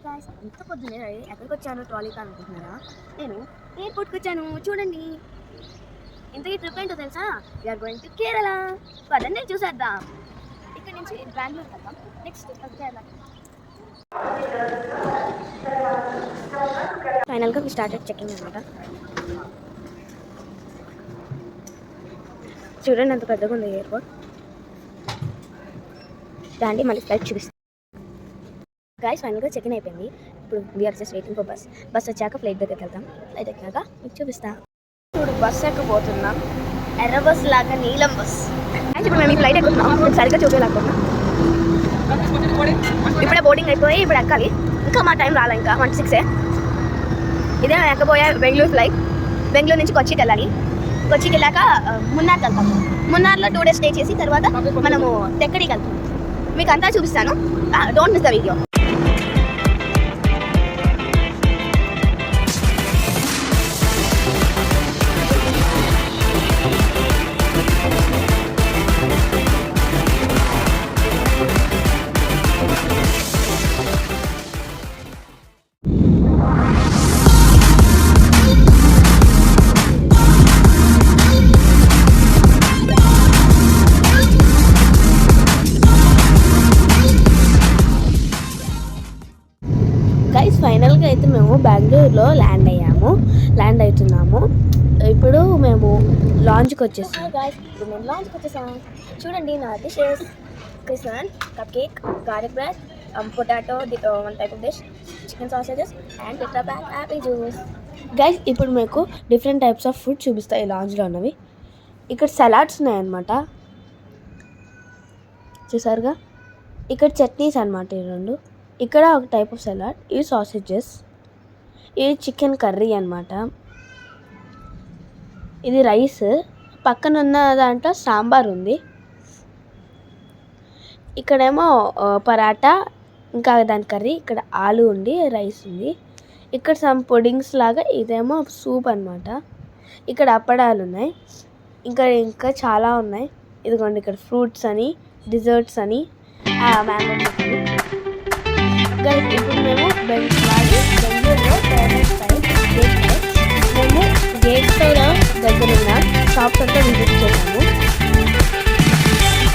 Guys, ఇంత పొద్దున్నే ఎక్కడికి వచ్చాను ట్రాలీకి అనుకుంటున్నారా? నేను ఎయిర్పోర్ట్కి వచ్చాను. చూడండి, ఇంతకీ ట్రిప్ ఏంటో తెలుసా? We are going to Kerala. పదండి చూసేద్దాం. ఇక్కడ నుంచి బెంగళూరు వెళ్దాం, నెక్స్ట్ కేరళ. ఫైనల్గా వి స్టార్టెడ్ చెకింగ్ అనమాట. చూడండి ఎంత పెద్దగా ఉంది ఎయిర్పోర్ట్. దాండి మళ్ళీ ఫ్లైట్ చూపిస్తాను. గాయ్స్, ఫైనల్గా చెక్ ఇన్ అయిపోయింది. ఇప్పుడు we are just waiting for bus వచ్చాక ఫ్లైట్ దగ్గరికి వెళ్తాం. ఫ్లైట్ ఎక్కాక మీకు చూపిస్తా. చూడు, బస్ ఎక్కబోతున్నాం. ఎర్ర బస్ లాగా నీలం బస్. ఇప్పుడు మేము ఈ ఫ్లైట్ ఎక్కుతున్నాం. సరిగ్గా చూపించలేకపోతున్నాం. ఇప్పుడే బోర్డింగ్ అయిపోయి ఇప్పుడు ఎక్కాలి. ఇంకా మా టైం రాలే, ఇంకా 1:06. ఇదే మేము ఎక్కబోయే బెంగళూరు ఫ్లైట్. బెంగళూరు నుంచి కొచ్చికి వెళ్ళాలి. కొచ్చికి వెళ్ళాక మున్నార్కి వెళ్తాము. మున్నార్లో 2 days స్టే చేసి తర్వాత మనము తెక్కడికి వెళ్తాం. మీకు అంతా చూపిస్తాను. Don't miss the video. Guys, ఫైనల్గా అయితే మేము బెంగళూరులో ల్యాండ్ అవుతున్నాము. ఇప్పుడు మేము లాంచ్కి వచ్చేసాం. గైస్, ఇప్పుడు మేము లాంచ్కి వచ్చేసాం. చూడండి, నా dishes: croissant, cupcake, garlic bread, potato, 1 type of dish, chicken sausages and tetra pack apple juice. Guys, ఇప్పుడు మీకు డిఫరెంట్ టైప్స్ ఆఫ్ ఫుడ్ చూపిస్తాయి ఈ లాంచ్లో ఉన్నవి. ఇక్కడ సలాడ్స్ ఉన్నాయన్నమాట, చూసారుగా. ఇక్కడ చట్నీస్ అనమాట ఈ 2. ఇక్కడ ఒక టైప్ ఆఫ్ సలాడ్, ఇవి సాసేజెస్, ఇది చికెన్ కర్రీ అనమాట, ఇది రైస్, పక్కన ఉన్న దాంట్లో సాంబార్ ఉంది. ఇక్కడేమో పరాటా, ఇంకా దాని కర్రీ. ఇక్కడ ఆలు ఉంది, రైస్ ఉంది. ఇక్కడ సమ్ పుడింగ్స్ లాగా, ఇదేమో సూప్ అనమాట. ఇక్కడ అప్పడాలు ఉన్నాయి. ఇంకా చాలా ఉన్నాయి. ఇదిగోండి, ఇక్కడ ఫ్రూట్స్ అని, డిజర్ట్స్ అని, మ్యాంగో అని. ఇప్పుడు మేము బెంగళూరులో మేము గేట్ సైడ్ దగ్గర ఉన్న షాప్స్ అంతా విజిట్ చేసాము.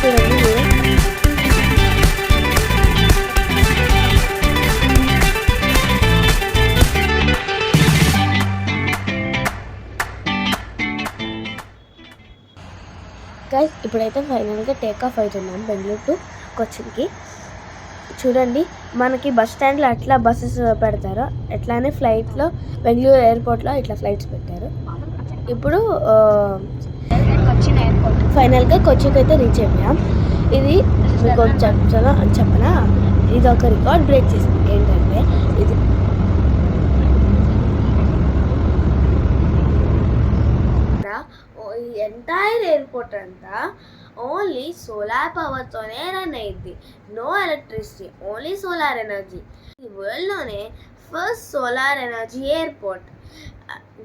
చూడండి మీరు. గైస్, ఇప్పుడైతే ఫైనల్గా టేక్ ఆఫ్ అవుతున్నాం బెంగళూరు టు కొచ్చిన్కి. చూడండి, మనకి బస్ స్టాండ్లో అట్లా బస్సెస్ పెడతారు, ఎట్లానే ఫ్లైట్లో బెంగళూరు ఎయిర్పోర్ట్లో ఇట్లా ఫ్లైట్స్ పెట్టారు. ఇప్పుడు ఫైనల్గా కొచ్చికి అయితే రీచ్ అయిపోయాం. ఇది మీకు చెప్పనా, ఇది ఒక రికార్డ్ బ్రేక్ చేసింది. ఏంటంటే ఇది ఈ ఎంటైర్ ఎయిర్పోర్ట్ అంతా ఓన్లీ సోలార్ పవర్తోనే రన్ అయ్యింది. No electricity, only solar energy. ఈ వరల్డ్లోనే first solar energy airport.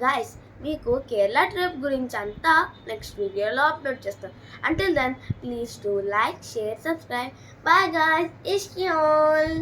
Guys, మీకు కేరళ ట్రిప్ గురించి అంతా నెక్స్ట్ వీడియోలో అప్లోడ్ చేస్తాను. Until then, please to like, share, subscribe. Bye guys, ఇష్కి ఆల్.